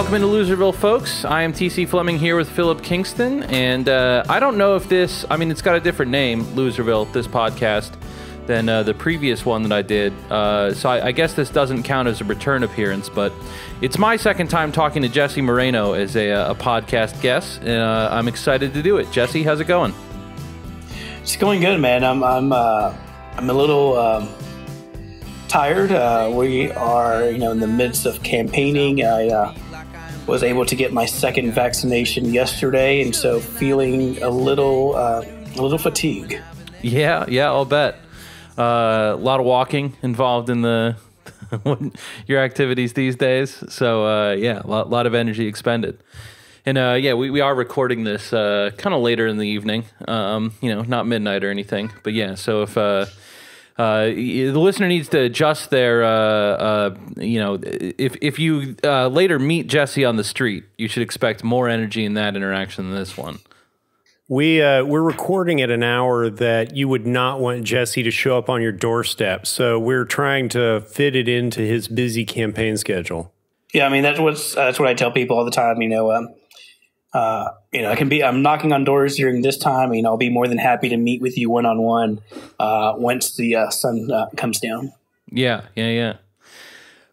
Welcome into Loserville, folks. I am TC Fleming here with Philip Kingston, and I don't know if this, it's got a different name, Loserville, this podcast, than the previous one that I did. So I guess this doesn't count as a return appearance, but it's my second time talking to Jesse Moreno as a podcast guest, and I'm excited to do it. Jesse, how's it going? It's going good, man. I'm a little tired. We are, in the midst of campaigning. I was able to get my second vaccination yesterday, and so feeling a little fatigued. Yeah, I'll bet. A lot of walking involved in your activities these days. So a lot of energy expended. And we are recording this kind of later in the evening. Not midnight or anything. But yeah, so if the listener needs to adjust their, if you later meet Jesse on the street, you should expect more energy in that interaction than this one. We're recording at an hour that you would not want Jesse to show up on your doorstep. So we're trying to fit it into his busy campaign schedule. Yeah, that's what I tell people all the time. I'm knocking on doors during this time. I'll be more than happy to meet with you one-on-one once the sun comes down. Yeah.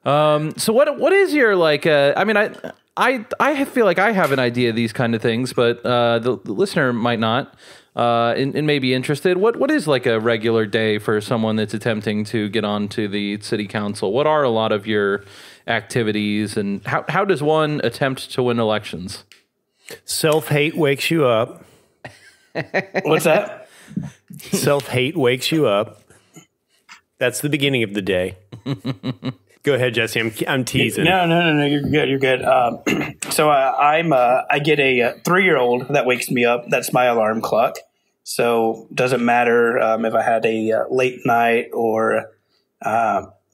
So what is your I feel like I have an idea of these kind of things, but the listener might not and may be interested. What is like a regular day for someone that's attempting to get onto the city council? What are a lot of your activities, and how does one attempt to win elections? Self-hate wakes you up. What's that? Self-hate wakes you up. That's the beginning of the day. Go ahead, Jesse. I'm teasing. No. You're good. So I get a 3-year-old that wakes me up. That's my alarm clock. So doesn't matter if I had a late night or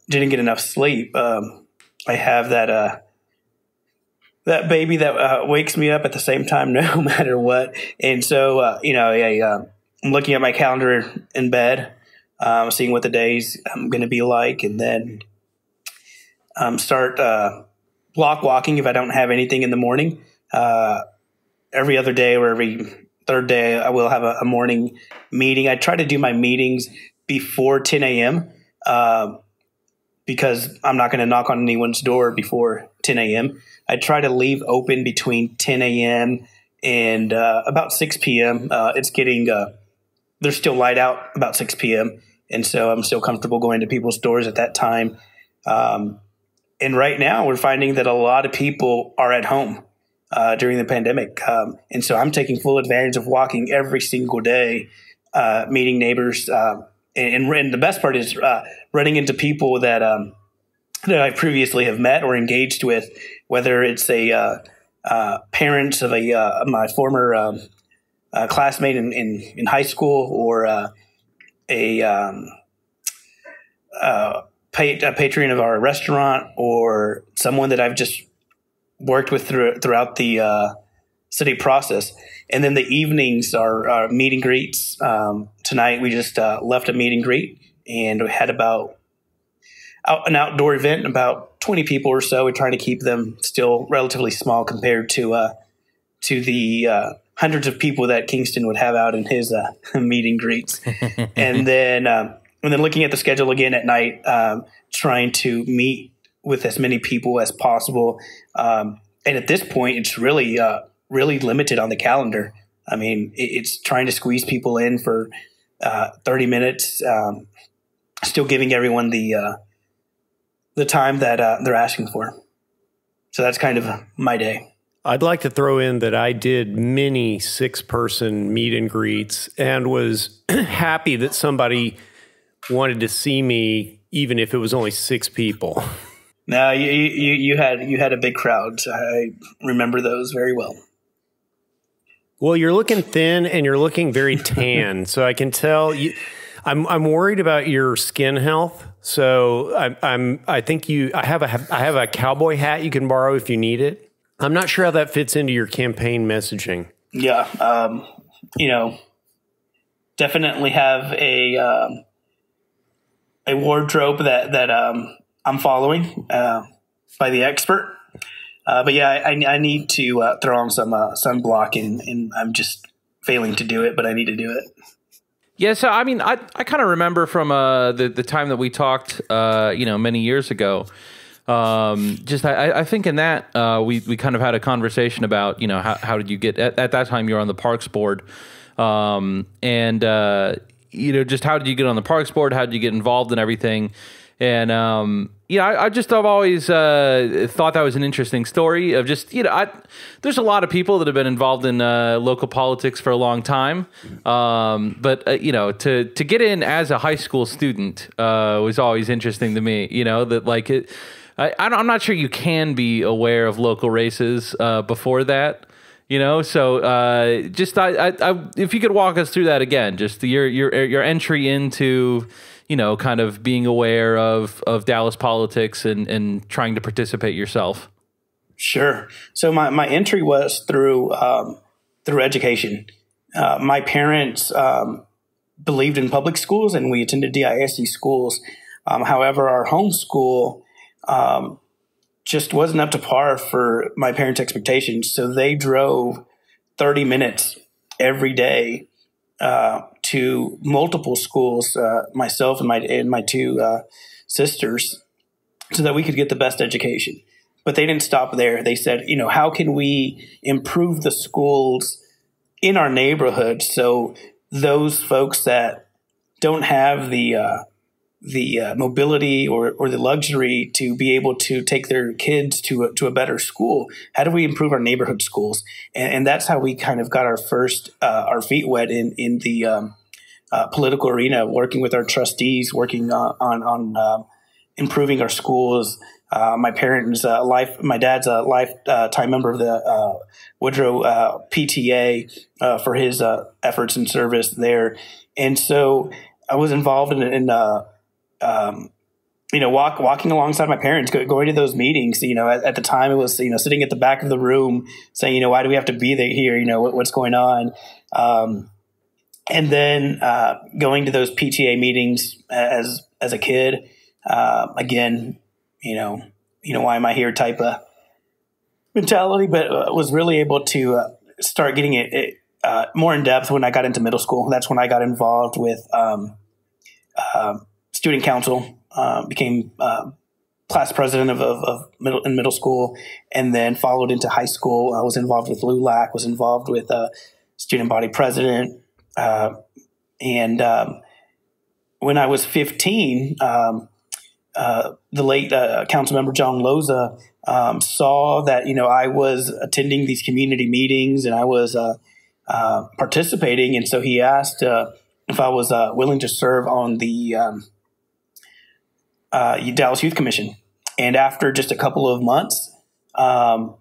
didn't get enough sleep. I have that baby that wakes me up at the same time, no matter what. And so I'm looking at my calendar in bed, seeing what the day's going to be like, and then start block walking if I don't have anything in the morning. Every other day or every third day, I will have a morning meeting. I try to do my meetings before 10 a.m. Because I'm not going to knock on anyone's door before 10 a.m. I try to leave open between 10 a.m. and about 6 p.m. It's getting there's still light out about 6 p.m. And so I'm still comfortable going to people's doors at that time. And right now we're finding that a lot of people are at home during the pandemic. And so I'm taking full advantage of walking every single day, meeting neighbors. And the best part is running into people that I previously have met or engaged with, whether it's a parents of my former classmate in high school or a patron of our restaurant, or someone that I've just worked with throughout the city process. And then the evenings are meet and greets. Tonight we just left a meet and greet, and we had an outdoor event, about 20 people or so. We're trying to keep them still relatively small compared to the hundreds of people that Kingston would have out in his meet and greets. And then looking at the schedule again at night, trying to meet with as many people as possible. And at this point, it's really limited on the calendar. It's trying to squeeze people in for 30 minutes, still giving everyone the time that they're asking for. So that's kind of my day. I'd like to throw in that I did many 6-person meet and greets and was happy that somebody wanted to see me, even if it was only 6 people. No, you had a big crowd. I remember those very well. Well, you're looking thin and you're looking very tan, so I can tell you. I'm worried about your skin health. So I think I have a cowboy hat you can borrow if you need it. I'm not sure how that fits into your campaign messaging. Yeah, definitely have a wardrobe that I'm following by the expert. But yeah, I need to throw on some sunblock, and I'm just failing to do it, but I need to do it. Yeah, so I mean, I kind of remember from the time that we talked, many years ago. I think in that we kind of had a conversation about how did you get at that time you were on the Parks Board, just how did you get on the Parks Board? How did you get involved in everything? And I've always thought that was an interesting story of just there's a lot of people that have been involved in local politics for a long time, but to get in as a high school student was always interesting to me. I'm not sure you can be aware of local races before that. So if you could walk us through that again, just your entry into kind of being aware of Dallas politics and trying to participate yourself. Sure. So my entry was through education. My parents believed in public schools, and we attended DISD schools. However, our home school just wasn't up to par for my parents' expectations. So they drove 30 minutes every day to multiple schools, myself and my two sisters, so that we could get the best education. But they didn't stop there. They said, how can we improve the schools in our neighborhood so those folks that don't have the mobility or the luxury to be able to take their kids to a better school, how do we improve our neighborhood schools? And that's how we kind of got our first our feet wet in the political arena, working with our trustees, working on improving our schools. My dad's a lifetime member of the Woodrow PTA for his efforts and service there, and so I was involved in walking alongside my parents, going to those meetings. At the time it was, sitting at the back of the room saying, why do we have to be there here? What's going on? And then going to those PTA meetings as a kid, again, why am I here type of mentality, but was really able to start getting it more in depth when I got into middle school. That's when I got involved with student council, became class president of middle school, and then followed into high school. I was involved with LULAC, was involved with student body president. And when I was 15, the late council member John Loza saw that, I was attending these community meetings and I was participating. And so he asked if I was willing to serve on the Dallas Youth Commission. And after just a couple of months, our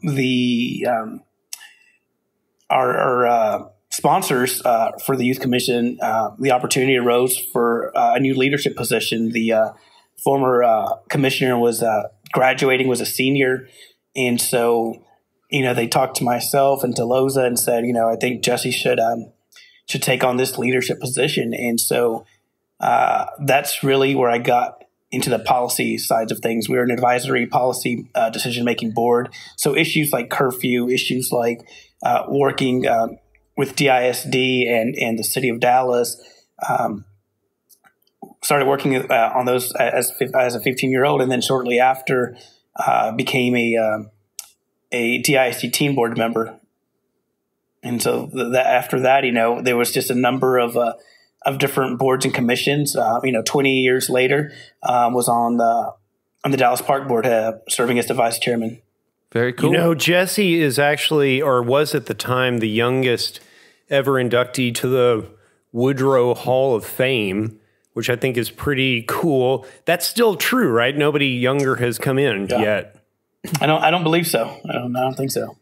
sponsors for the Youth Commission, the opportunity arose for a new leadership position. The former commissioner was graduating, was a senior. And so, they talked to myself and to Loza and said, I think Jesse should take on this leadership position. And so that's really where I got into the policy sides of things. We were an advisory policy decision-making board. So issues like curfew, issues like working with DISD and the city of Dallas, started working on those as a 15-year-old, and then shortly after became a DISD teen board member. And so after that, there was just a number of different boards and commissions. 20 years later, was on the Dallas Park Board, serving as the vice chairman. Very cool. Jesse is actually, or was at the time, the youngest ever inductee to the Woodrow Hall of Fame, which I think is pretty cool. That's still true, right? Nobody younger has come in yet. I don't believe so. I don't think so.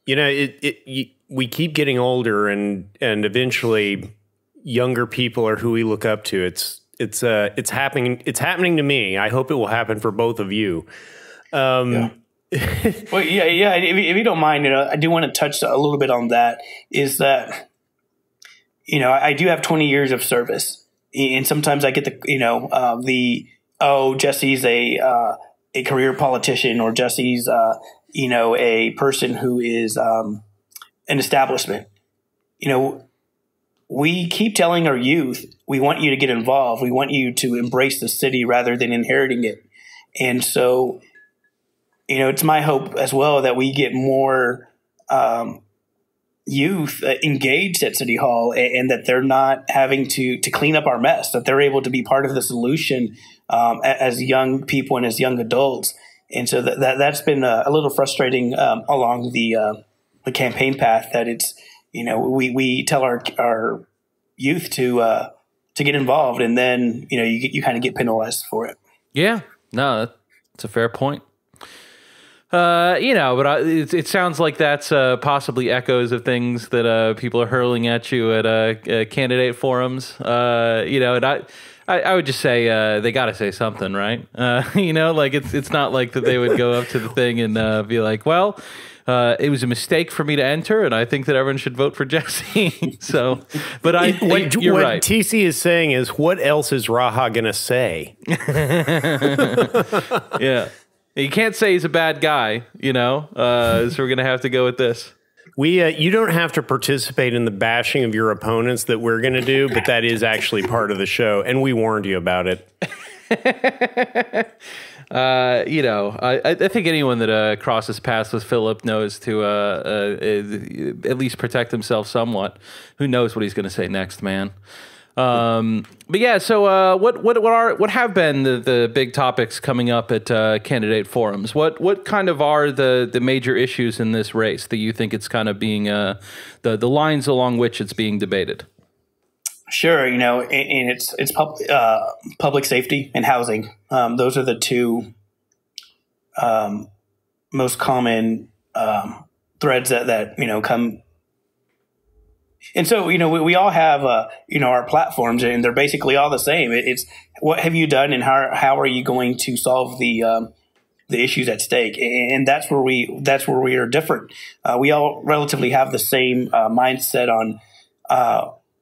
We keep getting older, and eventually younger people are who we look up to. It's happening. It's happening to me. I hope it will happen for both of you. Yeah. Well, yeah. If you don't mind, I do want to touch a little bit on that. Is that I do have 20 years of service, and sometimes I get Jesse's a career politician, or Jesse's a person who is an establishment. We keep telling our youth, we want you to get involved. We want you to embrace the city rather than inheriting it. And so, it's my hope as well that we get more youth engaged at City Hall, and that they're not having to clean up our mess, that they're able to be part of the solution as young people and as young adults. And so that's been a little frustrating along the campaign path, that it's, we tell our youth to get involved, and then, you kind of get penalized for it. Yeah, no, that's a fair point. But it sounds like that's possibly echoes of things that people are hurling at you at candidate forums. And I would just say they got to say something, right? Like it's not like that they would go up to the thing and be like, well, it was a mistake for me to enter, and I think that everyone should vote for Jesse. So, but you're right. What TC is saying is, what else is Raha going to say? Yeah. You can't say he's a bad guy, so we're going to have to go with this. You don't have to participate in the bashing of your opponents that we're going to do, but that is actually part of the show, and we warned you about it. I think anyone that crosses paths with Philip knows to at least protect himself somewhat. Who knows what he's going to say next, man? But yeah, so what have been the big topics coming up at candidate forums? What kind of are the major issues in this race that you think it's kind of being the lines along which it's being debated? Sure, and it's public safety and housing. Those are the two most common threads that come. And so, we all have, our platforms, and they're basically all the same. It's what have you done, and how are you going to solve the issues at stake? And that's where we are different. We all relatively have the same mindset on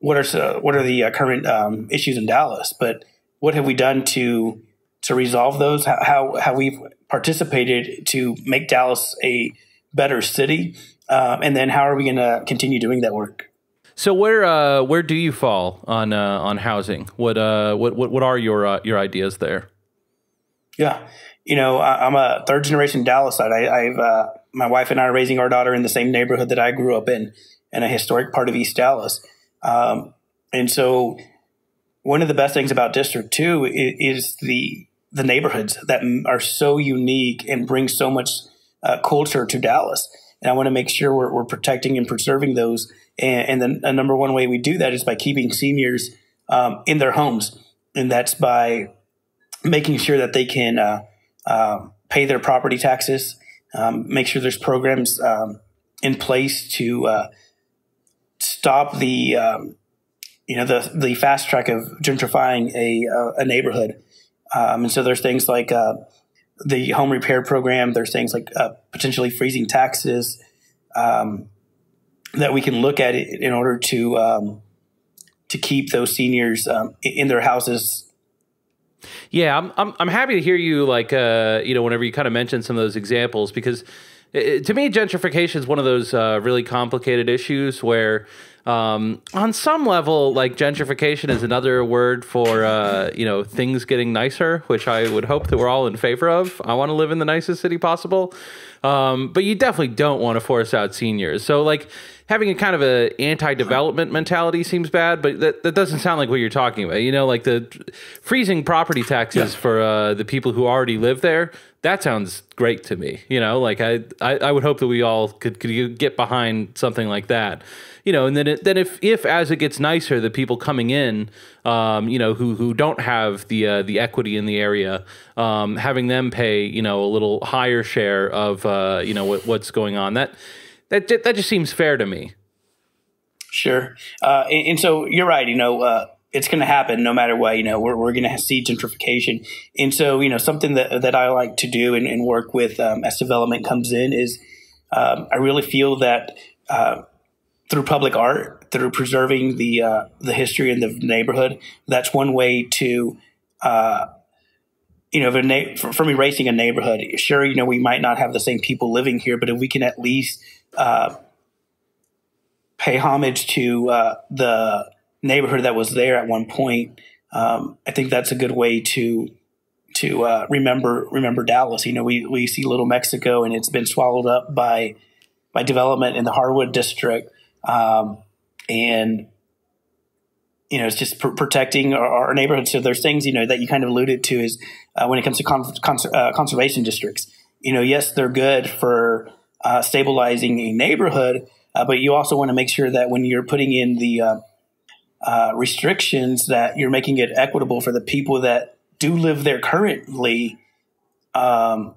what are the current issues in Dallas, but what have we done to resolve those? How we've participated to make Dallas a better city, and then how are we going to continue doing that work? So where do you fall on housing? What are your ideas there? Yeah, I'm a third generation Dallasite. I've my wife and I are raising our daughter in the same neighborhood that I grew up in a historic part of East Dallas. And so one of the best things about District 2 is the neighborhoods that are so unique and bring so much culture to Dallas. And I want to make sure we're protecting and preserving those. And then a number one way we do that is by keeping seniors in their homes. And that's by making sure that they can pay their property taxes, make sure there's programs in place to stop the fast track of gentrifying a neighborhood. And so there's things like the home repair program. There's things like potentially freezing taxes that we can look at it in order to keep those seniors in their houses. Yeah, I'm happy to hear you whenever you kind of mention some of those examples, because to me, gentrification is one of those really complicated issues where on some level, like, gentrification is another word for, things getting nicer, which I would hope that we're all in favor of. I want to live in the nicest city possible. But you definitely don't want to force out seniors. So, like, having a kind of a anti-development mentality seems bad, but that doesn't sound like what you're talking about. Like the freezing property taxes for the people who already live there. That sounds great to me. Like I would hope that we all could get behind something like that. And then if as it gets nicer, the people coming in, who don't have the equity in the area, having them pay, a little higher share of, what's going on. That just seems fair to me. Sure. And so you're right. It's going to happen no matter what. We're going to see gentrification. And so, something that I like to do and work with as development comes in is I really feel that through public art, through preserving the history in the neighborhood, that's one way to you know, from erasing a neighborhood, sure, you know, we might not have the same people living here, but if we can at least pay homage to the neighborhood that was there at one point, I think that's a good way to remember Dallas. You know, we see Little Mexico, and it's been swallowed up by development in the Harwood district, and you know, it's just protecting our neighborhood. So there's things, you know, that you kind of alluded to is when it comes to conservation districts. You know, yes, they're good for stabilizing a neighborhood, but you also want to make sure that when you're putting in the restrictions, that you're making it equitable for the people that do live there currently, so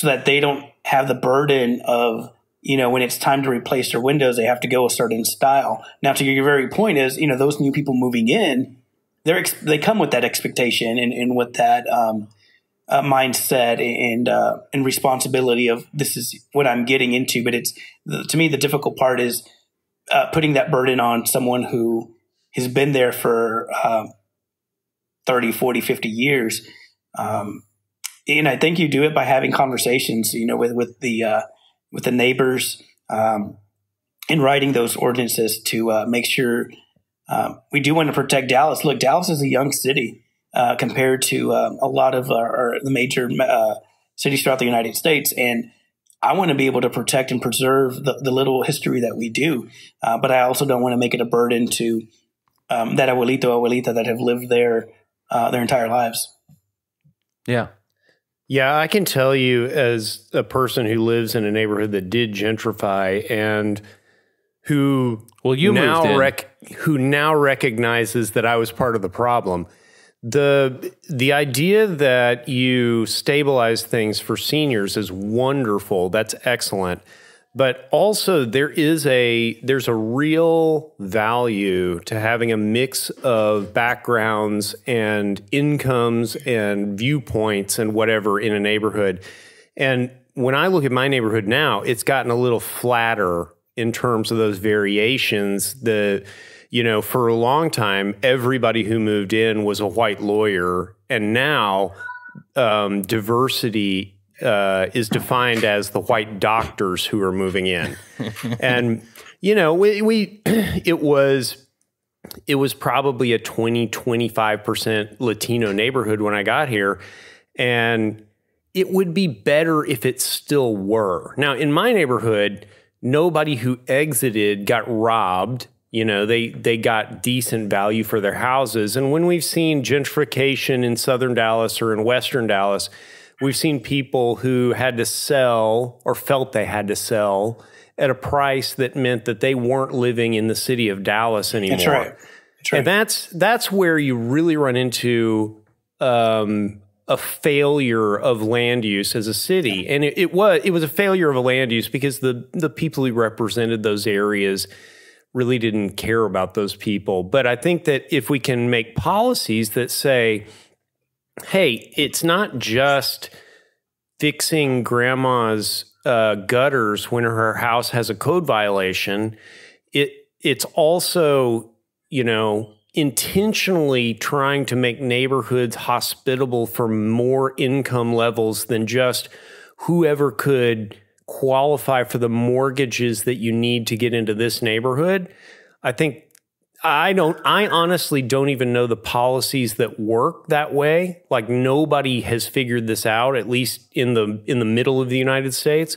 that they don't have the burden of, you know, when it's time to replace their windows, they have to go a certain style. Now, to your very point is, you know, those new people moving in, they come with that expectation and with that mindset and responsibility of this is what I'm getting into. But to me, the difficult part is putting that burden on someone who has been there for 30, 40, 50 years. And I think you do it by having conversations, you know, with the neighbors, and writing those ordinances to make sure we do want to protect Dallas. Look, Dallas is a young city compared to a lot of the major cities throughout the United States, and I want to be able to protect and preserve the little history that we do, but I also don't want to make it a burden to that abuelita that have lived there their entire lives. Yeah. Yeah, I can tell you as a person who lives in a neighborhood that did gentrify and who now recognizes that I was part of the problem. The idea that you stabilize things for seniors is wonderful. That's excellent. But also there's a real value to having a mix of backgrounds and incomes and viewpoints and whatever in a neighborhood. And when I look at my neighborhood now, it's gotten a little flatter in terms of those variations. You know, for a long time, everybody who moved in was a white lawyer, and now diversity is defined as the white doctors who are moving in. And, you know, it was probably a 20-25% Latino neighborhood when I got here. And it would be better if it still were. Now, in my neighborhood, nobody who exited got robbed. You know, they got decent value for their houses. And when we've seen gentrification in southern Dallas or in western Dallas, we've seen people who had to sell or felt they had to sell at a price that meant that they weren't living in the city of Dallas anymore. That's right. That's right. And that's where you really run into a failure of land use as a city. And it was a failure of a land use because the people who represented those areas really didn't care about those people. But I think that if we can make policies that say, hey, it's not just fixing grandma's gutters when her house has a code violation. It's also, you know, intentionally trying to make neighborhoods hospitable for more income levels than just whoever could qualify for the mortgages that you need to get into this neighborhood. I honestly don't even know the policies that work that way. Like nobody has figured this out, at least in the middle of the United States.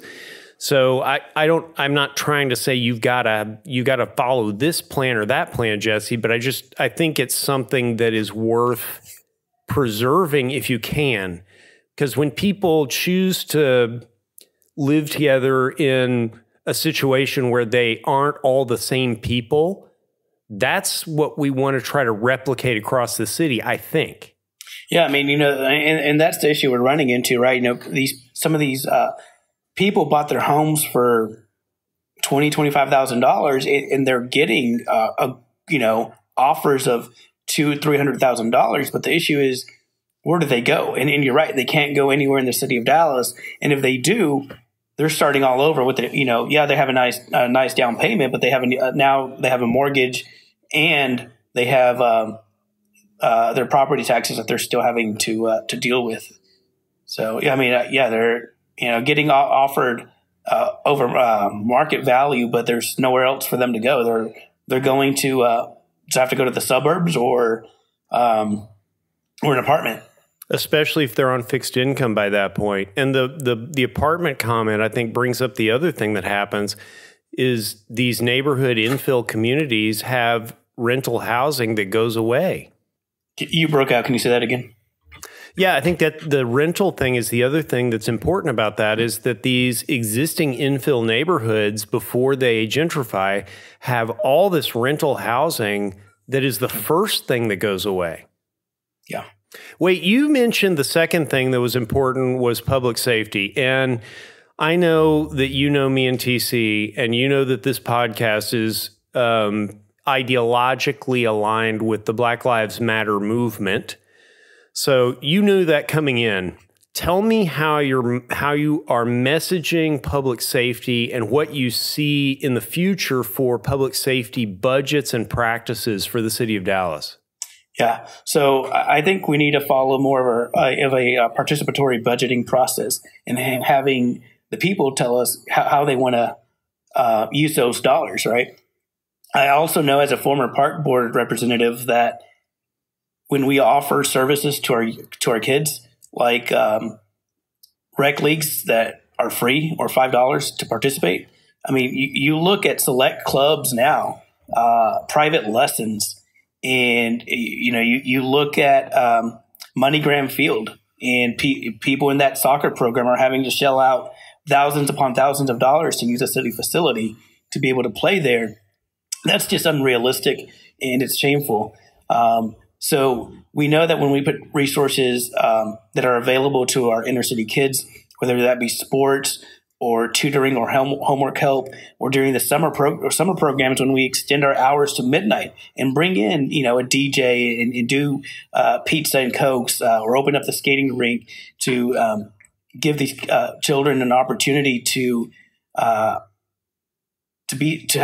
So I'm not trying to say you gotta follow this plan or that plan, Jesse, but I think it's something that is worth preserving if you can. Because when people choose to live together in a situation where they aren't all the same people, that's what we want to try to replicate across the city, I think. Yeah, I mean, you know, and that's the issue we're running into, right? You know, some of these people bought their homes for $20,000-$25,000, and they're getting offers of $200,000-$300,000. But the issue is, where do they go? And you're right, they can't go anywhere in the city of Dallas. And if they do, they're starting all over with it. You know, yeah, they have a nice down payment, but they have now they have a mortgage, and they have their property taxes that they're still having to deal with. So yeah, I mean, yeah, they're getting offered over market value, but there's nowhere else for them to go. They're going to just have to go to the suburbs or an apartment. Especially if they're on fixed income by that point. And the apartment comment, I think, brings up the other thing that happens is these neighborhood infill communities have rental housing that goes away. You broke out. Can you say that again? Yeah, I think that the rental thing is the other thing that's important about that is that these existing infill neighborhoods, before they gentrify, have all this rental housing that is the first thing that goes away. Yeah. Wait, you mentioned the second thing that was important was public safety. And I know that you know me and TC, and you know that this podcast is ideologically aligned with the Black Lives Matter movement. So you knew that coming in. Tell me how you are messaging public safety and what you see in the future for public safety budgets and practices for the city of Dallas. Yeah, so I think we need to follow more of a participatory budgeting process and having the people tell us how they want to use those dollars, right? I also know as a former park board representative that when we offer services to our kids, like rec leagues that are free or $5 to participate, I mean, you look at select clubs now, private lessons. And, you look at MoneyGram Field, and people in that soccer program are having to shell out thousands upon thousands of dollars to use a city facility to be able to play there. That's just unrealistic, and it's shameful. So we know that when we put resources that are available to our inner city kids, whether that be sports or tutoring or homework help, or during the summer programs when we extend our hours to midnight and bring in, a DJ and do pizza and Cokes, or open up the skating rink to give these children an opportunity to have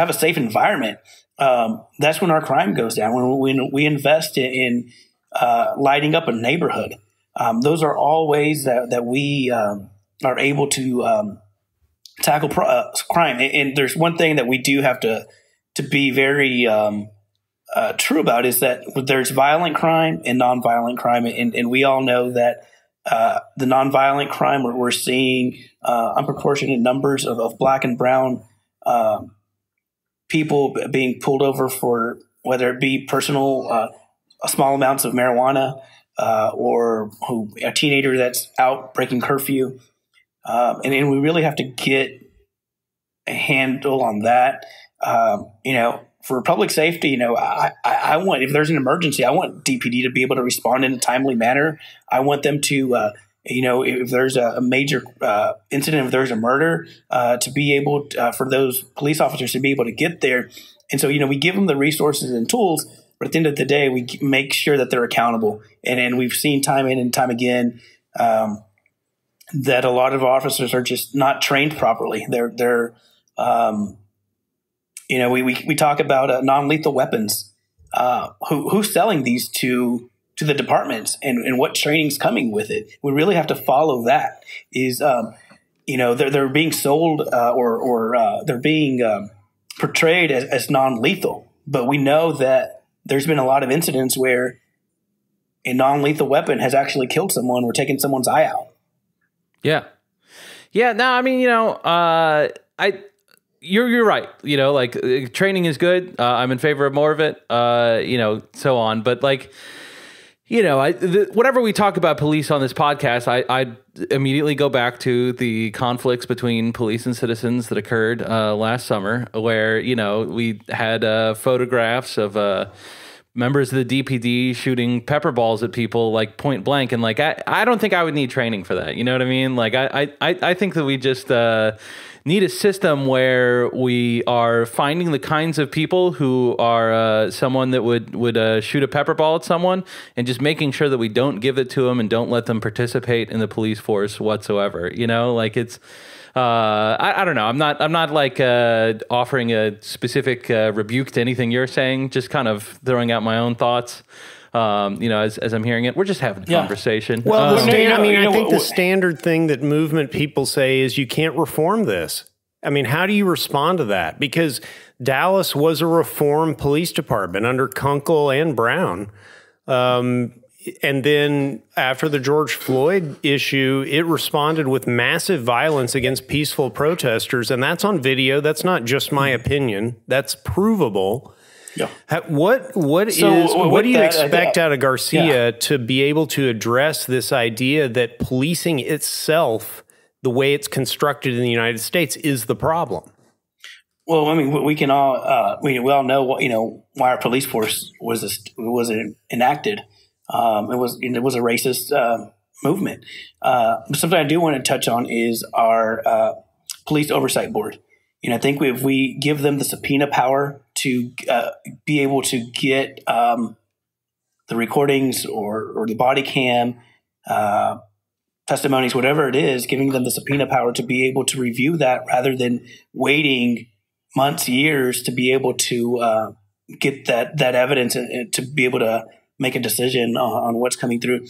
a safe environment. That's when our crime goes down. When we invest in lighting up a neighborhood, those are all ways that we are able to tackle crime. And there's one thing that we do have to be very true about is that there's violent crime and nonviolent crime. And we all know that the nonviolent crime, we're seeing unproportionate numbers of black and brown people being pulled over for whether it be personal small amounts of marijuana or a teenager that's out breaking curfew. And we really have to get a handle on that. For public safety, I want, if there's an emergency, I want DPD to be able to respond in a timely manner. I want them to, if there's a major incident, if there's a murder, to be able for those police officers to be able to get there. And so, we give them the resources and tools, but at the end of the day, we make sure that they're accountable. And we've seen time in and time again, that a lot of officers are just not trained properly. We talk about non-lethal weapons. Who's selling these to the departments and what training's coming with it? We really have to follow that. They're being sold or they're being portrayed as non-lethal, but we know that there's been a lot of incidents where a non-lethal weapon has actually killed someone or taken someone's eye out. Yeah. Yeah. No, I mean, you're right. Training is good. I'm in favor of more of it, so on. But whenever we talk about police on this podcast, I immediately go back to the conflicts between police and citizens that occurred last summer where, we had photographs of members of the DPD shooting pepper balls at people like point blank. And I don't think I would need training for that. You know what I mean? I think that we just need a system where we are finding the kinds of people who are someone that would shoot a pepper ball at someone and just making sure that we don't give it to them and don't let them participate in the police force whatsoever. It's, I don't know. I'm not offering a specific rebuke to anything you're saying, just kind of throwing out my own thoughts. as I'm hearing it. We're just having a conversation. Well, I think the standard thing that movement people say is you can't reform this. I mean, how do you respond to that? Because Dallas was a reformed police department under Kunkel and Brown. And then after the George Floyd issue, it responded with massive violence against peaceful protesters. And that's on video. That's not just my opinion. That's provable. Yeah. What do you expect out of Garcia to be able to address this idea that policing itself, the way it's constructed in the United States, is the problem? Well, I mean, we can all we all know why our police force was enacted. It was a racist movement. Something I do want to touch on is our police oversight board. I think if we give them the subpoena power to be able to get the recordings or the body cam testimonies, whatever it is, giving them the subpoena power to be able to review that rather than waiting months, years to be able to get that evidence and to be able to make a decision on what's coming through.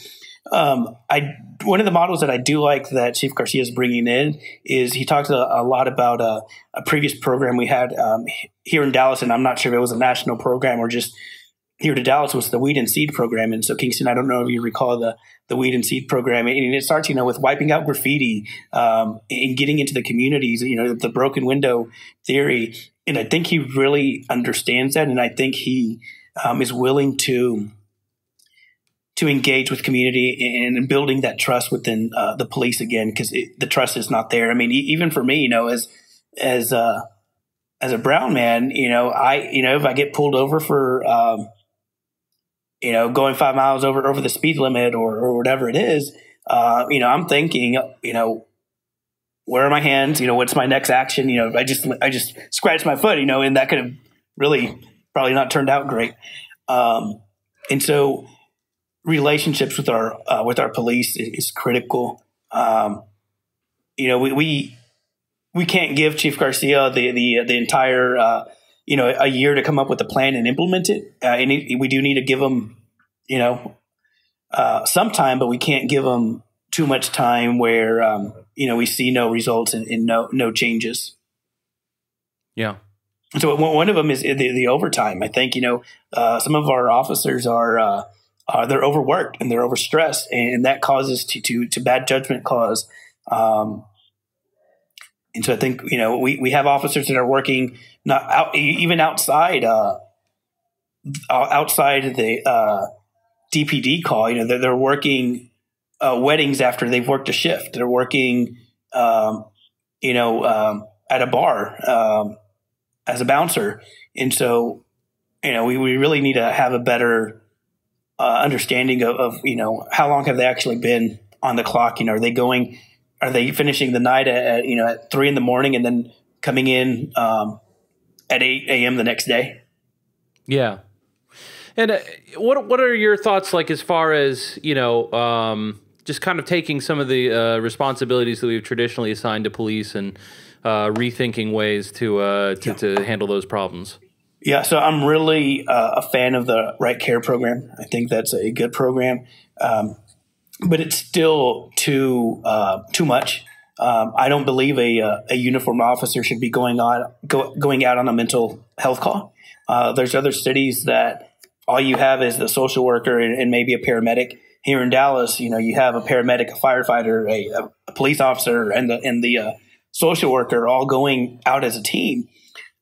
One of the models that I do like that Chief Garcia is bringing in is he talks a lot about a previous program we had here in Dallas, and I'm not sure if it was a national program or just here to Dallas, was the Weed and Seed program. And so, Kingston, I don't know if you recall the Weed and Seed program, and it starts with wiping out graffiti and getting into the communities, the broken window theory. And I think he really understands that, and I think he is willing to engage with community and building that trust within the police again, because the trust is not there. I mean, even for me, as a brown man, if I get pulled over for going 5 miles over the speed limit or whatever it is, I'm thinking, where are my hands? What's my next action? I just scratched my foot, and that could have really probably not turned out great. And so relationships with our police is critical. We can't give Chief Garcia the entire a year to come up with a plan and implement it. And we do need to give him some time, but we can't give him too much time where we see no results and no changes. Yeah. So one of them is the overtime. I think some of our officers are. They're overworked and they're overstressed, and that causes to bad judgment calls. And so I think we have officers that are working even outside the DPD call. They're working weddings after they've worked a shift. They're working at a bar as a bouncer, and so we really need to have a better understanding of how long have they actually been on the clock? Are they finishing the night at 3 a.m. and then coming in at 8 a.m. the next day? Yeah. And what are your thoughts like as far as just kind of taking some of the responsibilities that we've traditionally assigned to police and rethinking ways to handle those problems? Yeah, so I'm really a fan of the Right Care program. I think that's a good program, but it's still too much. I don't believe a uniformed officer should be going out on a mental health call. There's other cities that all you have is the social worker and maybe a paramedic. Here in Dallas, you have a paramedic, a firefighter, a police officer, and the social worker all going out as a team.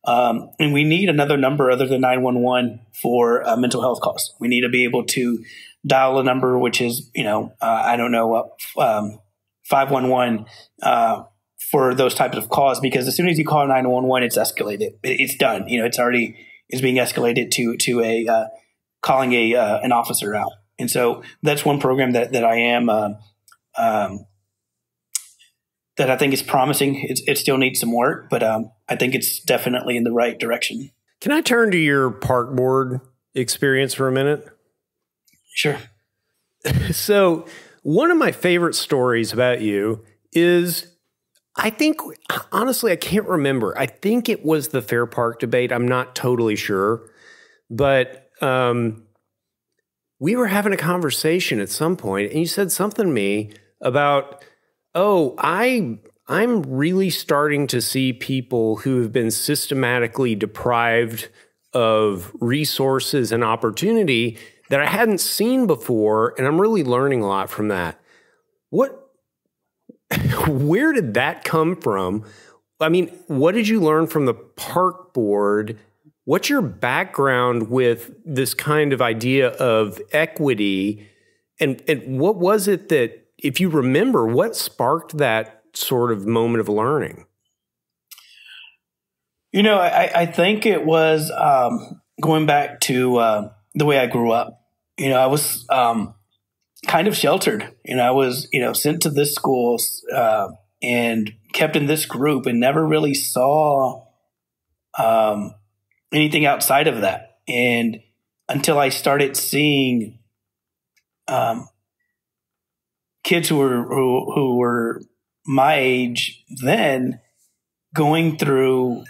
And we need another number other than 911 for mental health calls. We need to be able to dial a number, which is, 511 for those types of calls, because as soon as you call 911, it's escalated. It's done. It's being escalated to a calling an officer out. And so that's one program that I am that I think is promising. It still needs some work, but I think it's definitely in the right direction. Can I turn to your park board experience for a minute? Sure. So one of my favorite stories about you is, I think, honestly, I can't remember. I think it was the Fair Park debate. I'm not totally sure. But we were having a conversation at some point, and you said something to me about, oh, I'm really starting to see people who have been systematically deprived of resources and opportunity that I hadn't seen before, and I'm really learning a lot from that. Where did that come from? I mean, what did you learn from the park board? What's your background with this kind of idea of equity? And what was it that, if you remember, what sparked that sort of moment of learning? You know, I think it was going back to the way I grew up. You know, I was kind of sheltered. You know, I was, sent to this school and kept in this group and never really saw anything outside of that. And until I started seeing kids who were my age then going through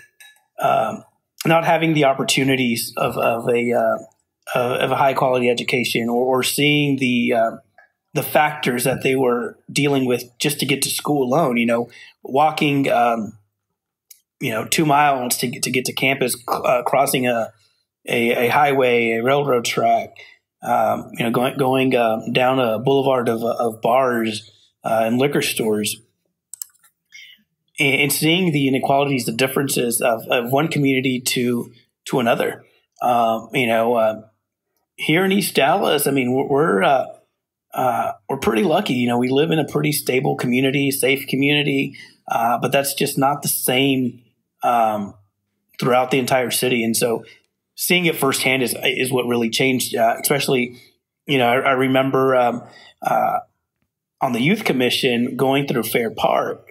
not having the opportunities of a high quality education, or seeing the factors that they were dealing with just to get to school alone. You know, walking 2 miles to get to campus, crossing a highway, a railroad track. Going down a boulevard of bars and liquor stores. And seeing the inequalities, the differences of one community to another. Here in East Dallas, I mean, we're pretty lucky. You know, we live in a pretty stable community, safe community, but that's just not the same throughout the entire city. And so, seeing it firsthand is what really changed. Especially, I remember on the youth commission going through Fair Park.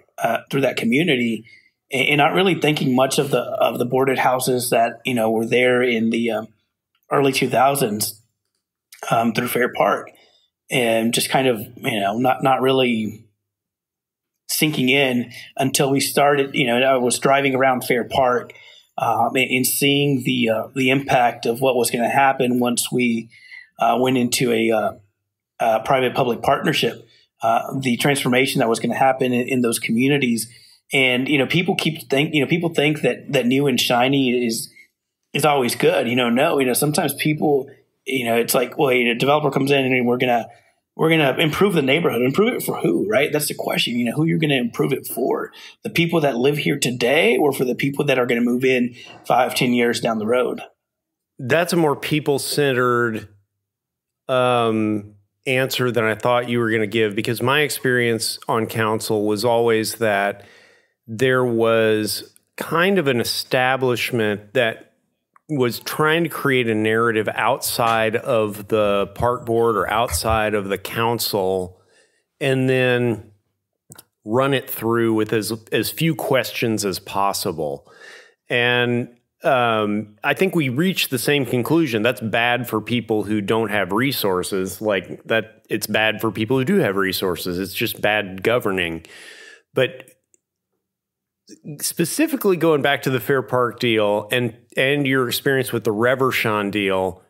Through that community, and not really thinking much of the boarded houses that were there in the early 2000s through Fair Park, and just kind of not really sinking in until we started. I was driving around Fair Park and seeing the impact of what was going to happen once we went into a private-public partnership. The transformation that was going to happen in those communities. And, people people think that new and shiny is always good. No, sometimes people, it's like, well, a developer comes in and we're going to improve the neighborhood. Improve it for who, right? That's the question, who you're going to improve it for. The people that live here today, or for the people that are going to move in 5-10 years down the road? That's a more people-centered, answer than I thought you were going to give, because my experience on council was always that there was kind of an establishment that was trying to create a narrative outside of the park board or outside of the council, and then run it through with as few questions as possible. And I think we reached the same conclusion. That's bad for people who don't have resources, like that. It's bad for people who do have resources. It's just bad governing. But specifically going back to the Fair Park deal and your experience with the Reverchon deal,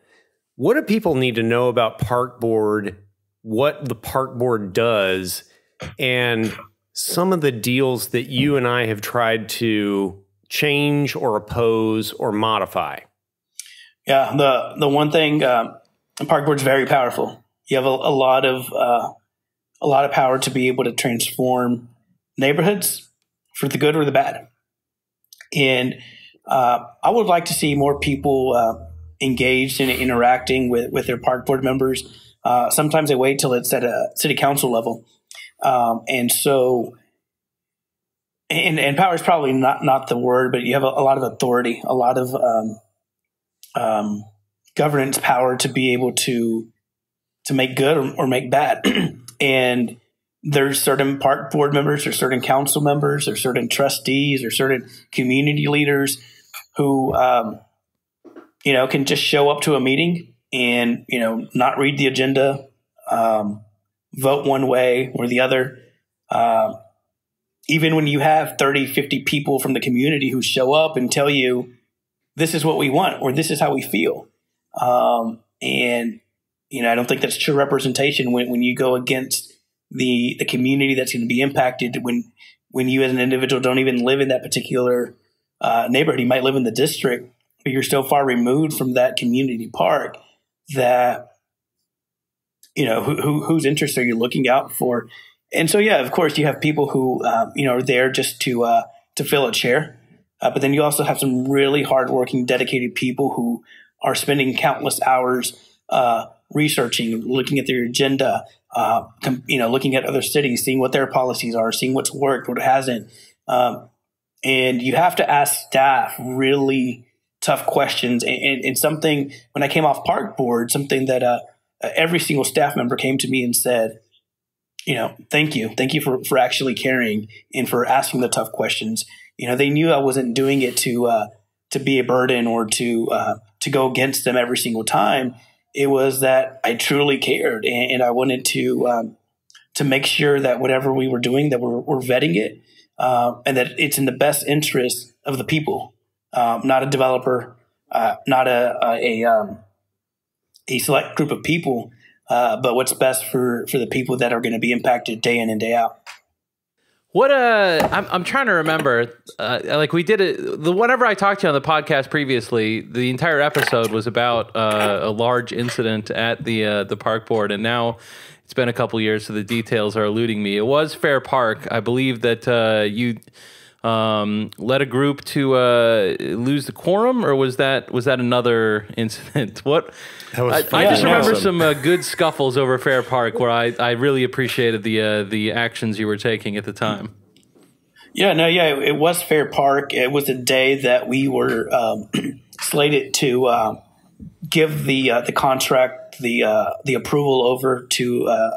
what do people need to know about Park Board, what the Park Board does, and some of the deals that you and I have tried to change or oppose or modify? Yeah, the one thing, Park Board's very powerful. You have a lot of power to be able to transform neighborhoods for the good or the bad. And I would like to see more people engaged in interacting with their Park Board members. Sometimes they wait till it's at a city council level, and so. And power is probably not the word, but you have a lot of authority, a lot of governance power to be able to make good or make bad. And there's certain park board members, or certain council members, or certain trustees, or certain community leaders who can just show up to a meeting and not read the agenda, vote one way or the other. Even when you have 30, 50 people from the community who show up and tell you, this is what we want, or this is how we feel. And I don't think that's true representation when you go against the community that's going to be impacted when you as an individual don't even live in that particular neighborhood. You might live in the district, but you're so far removed from that community park that, whose interests are you looking out for? And so, yeah, of course, you have people who, are there just to fill a chair. But then you also have some really hardworking, dedicated people who are spending countless hours researching, looking at their agenda, looking at other cities, seeing what their policies are, seeing what's worked, what hasn't. And you have to ask staff really tough questions. And something, when I came off park board, something that every single staff member came to me and said, thank you for actually caring and for asking the tough questions. They knew I wasn't doing it to be a burden or to go against them every single time. It was that I truly cared, and I wanted to make sure that whatever we were doing, that we're vetting it, and that it's in the best interest of the people, not a developer, not a select group of people, but what's best for the people that are going to be impacted day in and day out. What I'm trying to remember. Like we did it. Whenever I talked to you on the podcast previously, the entire episode was about a large incident at the park board, and now it's been a couple years, so the details are eluding me. It was Fair Park. I believe that you led a group to lose the quorum, or was that another incident? What? I just remember some good scuffles over Fair Park where I really appreciated the actions you were taking at the time. It was Fair Park. It was a day that we were slated to give the contract, the approval over to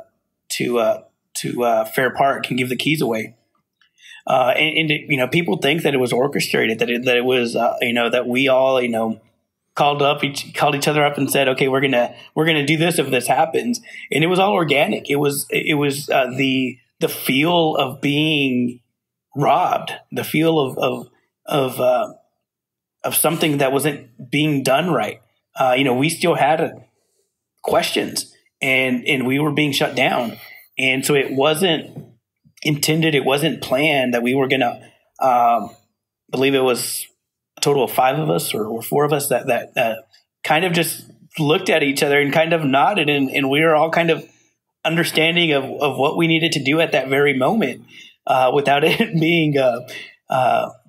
Fair Park and give the keys away. And people think that it was orchestrated, that it was that we all called each other up and said, okay, we're gonna do this if this happens, and it was all organic. It was the feel of being robbed, the feel of something that wasn't being done right. We still had questions, and we were being shut down, and so it wasn't intended. It wasn't planned that we were gonna. Believe it was a total of 5 of us or 4 of us that kind of just looked at each other and kind of nodded, and we were all kind of understanding of what we needed to do at that very moment without it being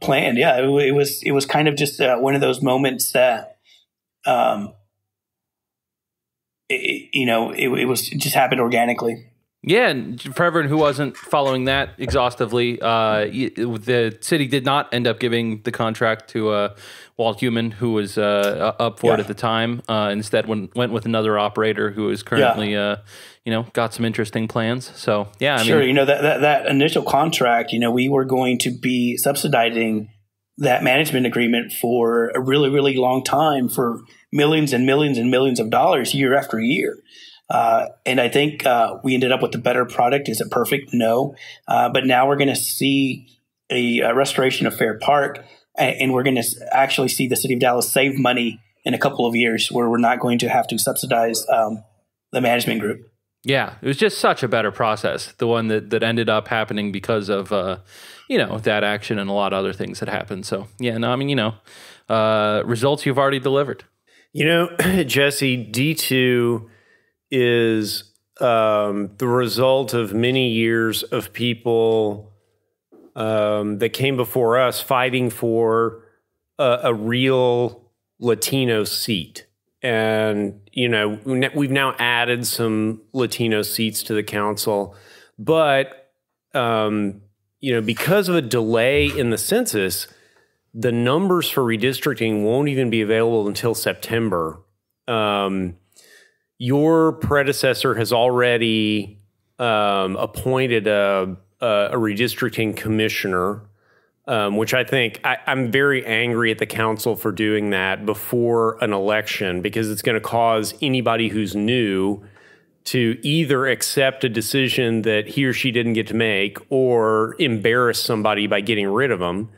planned. Yeah, it was kind of just one of those moments that it just happened organically. Yeah, and for everyone who wasn't following that exhaustively, the city did not end up giving the contract to Walt Heumann, who was up for it at the time. Instead, went with another operator who is currently, got some interesting plans. So, yeah, I mean, that initial contract, we were going to be subsidizing that management agreement for a really, really long time, for millions and millions and millions of dollars year after year. And I think we ended up with a better product. Is it perfect? No. But now we're going to see a restoration of Fair Park, and we're going to actually see the city of Dallas save money in a couple of years, where we're not going to have to subsidize the management group. Yeah, it was just such a better process, the one that ended up happening because of that action and a lot of other things that happened. So yeah, no, I mean, results you've already delivered. Jesse, D2 is the result of many years of people that came before us fighting for a real Latino seat. And, we've now added some Latino seats to the council. But, because of a delay in the census, the numbers for redistricting won't even be available until September. Your predecessor has already appointed a redistricting commissioner, which I think I'm very angry at the council for doing that before an election, because it's going to cause anybody who's new to either accept a decision that he or she didn't get to make or embarrass somebody by getting rid of them.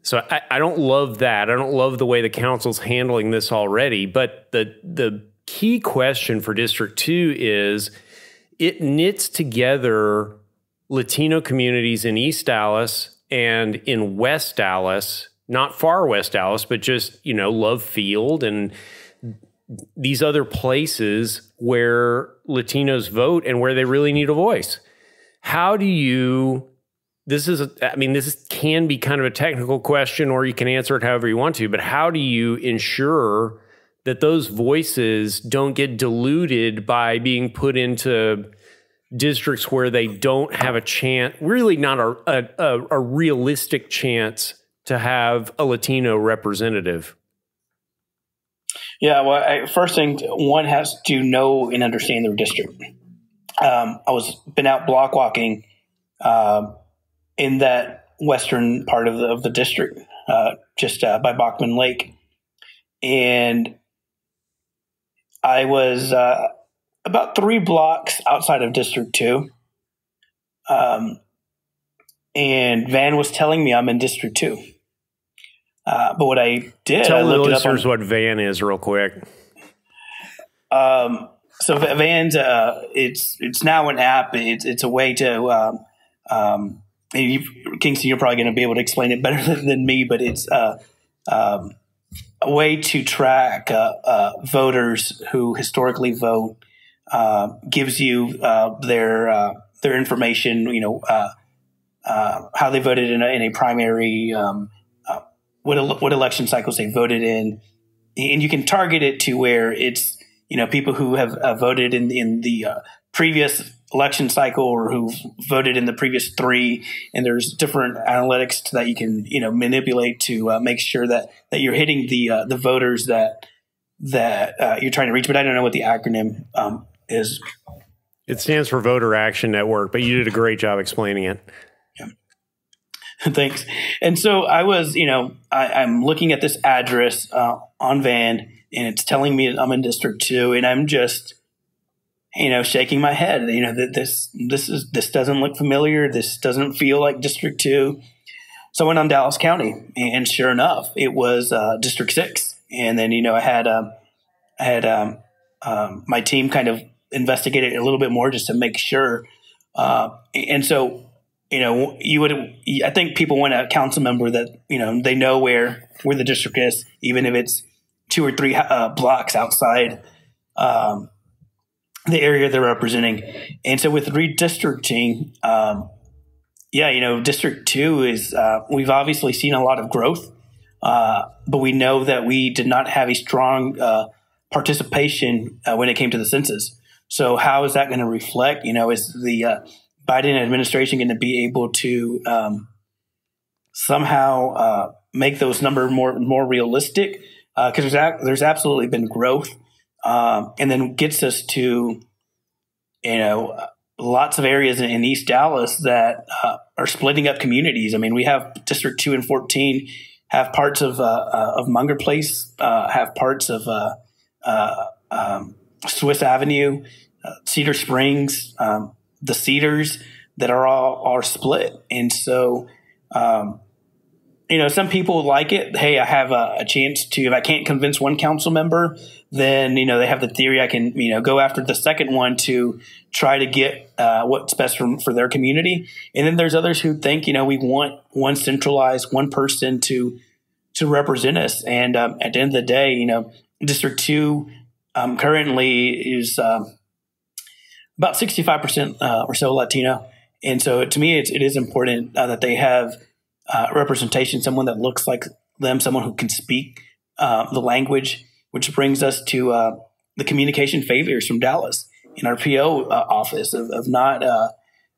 So I don't love that. I don't love the way the council's handling this already, but the key question for District 2 is it knits together Latino communities in East Dallas and in West Dallas, not far West Dallas, but just, Love Field and these other places where Latinos vote and where they really need a voice. How do you, this can be kind of a technical question, or you can answer it however you want to, but how do you ensure that those voices don't get diluted by being put into districts where they don't have a chance, really not a realistic chance to have a Latino representative? Yeah, well, first thing, one has to know and understand their district. Been out block walking in that western part of the district, just by Bachman Lake, and I was about 3 blocks outside of District 2, and Van was telling me I'm in District 2. But what I did, tell I looked the it up listeners what Van is real quick. So Van's it's now an app. It's a way to Kingston, you're probably going to be able to explain it better than me, but it's a way to track voters who historically vote. Gives you their information, how they voted in a primary, what election cycles they voted in, and you can target it to where it's people who have voted in the previous election cycle or who voted in the previous 3, and there's different analytics that you can manipulate to make sure that you're hitting the voters that you're trying to reach. But I don't know what the acronym is. It stands for Voter Action Network, but you did a great job explaining it. Yeah. Thanks. And so I was, I'm looking at this address on Van, and it's telling me I'm in District 2, and I'm just, shaking my head. That this doesn't look familiar. This doesn't feel like District 2. So I went on Dallas County, and sure enough, it was District 6. And then I had my team kind of investigate it a little bit more just to make sure. And so, I think people want a council member that, they know where the district is, even if it's 2 or 3 blocks outside the area they're representing. And so with redistricting, District 2 is, we've obviously seen a lot of growth, but we know that we did not have a strong participation when it came to the census. So how is that going to reflect? Is the Biden administration going to be able to somehow make those numbers more realistic? Because there's absolutely been growth, and then gets us to lots of areas in East Dallas that are splitting up communities. I mean, we have District 2 and 14 have parts of Munger Place, have parts of Swiss Avenue, Cedar Springs, the Cedars that are split. And so, some people like it. Hey, I have a chance to, if I can't convince one council member, then, they have the theory I can, go after the second one to try to get what's best for their community. And then there's others who think, we want one centralized, one person to represent us. And at the end of the day, District 2 currently is about 65% or so Latino. And so to me, it is important that they have representation, someone that looks like them, someone who can speak the language, which brings us to the communication failures from Dallas in our PO office of not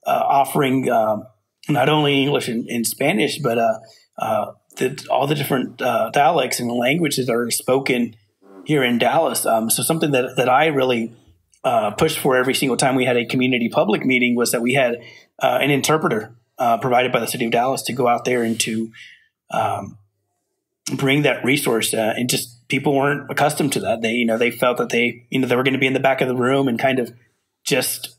offering not only English and Spanish, but all the different dialects and languages that are spoken here in Dallas. So something that I really pushed for every single time we had a community public meeting was that we had an interpreter provided by the city of Dallas to go out there and to bring that resource. And just people weren't accustomed to that. They felt that they were going to be in the back of the room and kind of just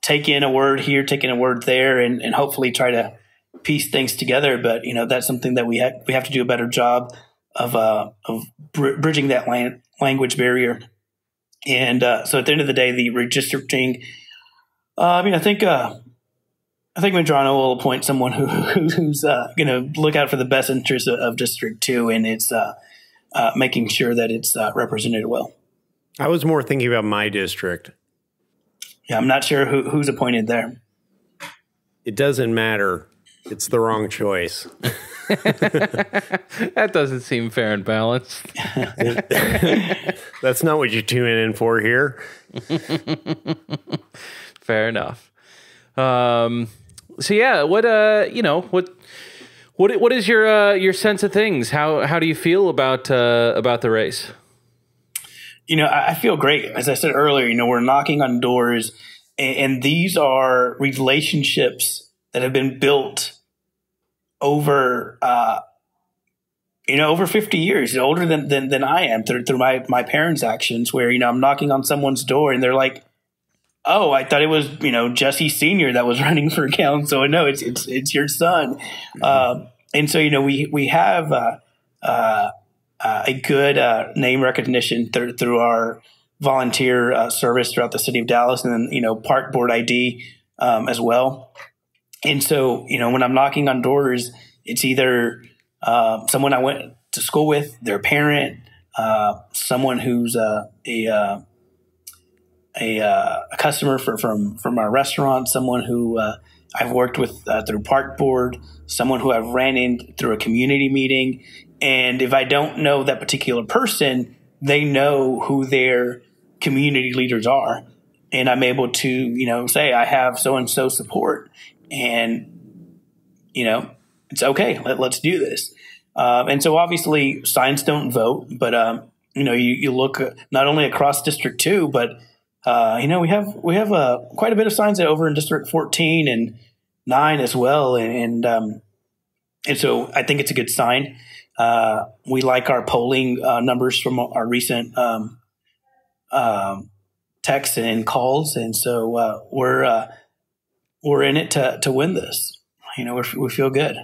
take in a word here, take in a word there, and hopefully try to piece things together. But that's something that we have to do a better job of bridging that language barrier. And so at the end of the day, the redistricting, I think Medrano will appoint someone who's going to look out for the best interests of District 2, and it's making sure that it's represented well. I was more thinking about my district. Yeah, I'm not sure who's appointed there. It doesn't matter. It's the wrong choice. That doesn't seem fair and balanced. That's not what you tune in for here. Fair enough. So yeah, what is your sense of things? How do you feel about the race? I feel great. As I said earlier, we're knocking on doors, and these are relationships that have been built over over 50 years, older than I am, through my parents' actions, where I'm knocking on someone's door and they're like, "Oh, I thought it was Jesse Senior that was running for council." No, it's your son. And so we have a good name recognition through our volunteer service throughout the city of Dallas, and then Park Board ID as well. And so when I'm knocking on doors, it's either someone I went to school with, their parent, someone who's a customer from our restaurant, someone who I've worked with through Park Board, someone who I've ran in through a community meeting. And if I don't know that particular person, they know who their community leaders are. And I'm able to, say I have so-and-so support, and, it's okay. Let's do this. And so obviously signs don't vote, but, you look not only across District 2, but, we have quite a bit of signs over in District 14 and 9 as well. And so I think it's a good sign. We like our polling numbers from our recent texts and calls, and so we're in it to win this. We feel good.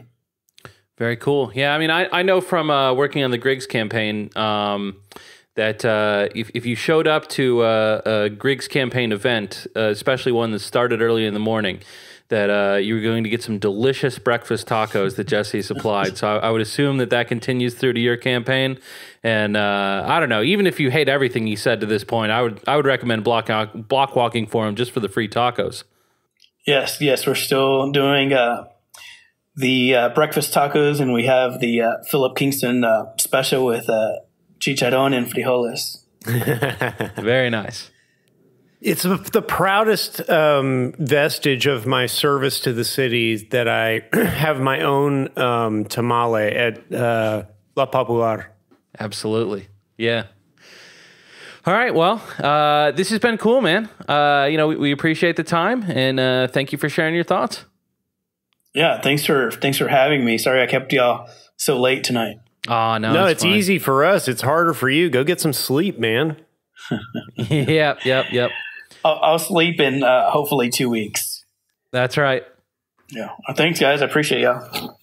Very cool. Yeah, I mean, I know from working on the Griggs campaign that if you showed up to a Griggs campaign event, especially one that started early in the morning, that you were going to get some delicious breakfast tacos that Jesse supplied. So I would assume that continues through to your campaign. And I don't know, even if you hate everything he said to this point, I would recommend block walking for him just for the free tacos. Yes, we're still doing the breakfast tacos, and we have the Philip Kingston special with chicharrón and frijoles. Very nice. It's the proudest vestige of my service to the city that I have my own tamale at La Popular. Absolutely. Yeah. All right. Well, this has been cool, man. We appreciate the time, and thank you for sharing your thoughts. Yeah. Thanks for having me. Sorry I kept y'all so late tonight. Oh, no. No, it's easy for us. It's harder for you. Go get some sleep, man. Yep. I'll sleep in hopefully 2 weeks. That's right. Yeah. Thanks, guys. I appreciate y'all.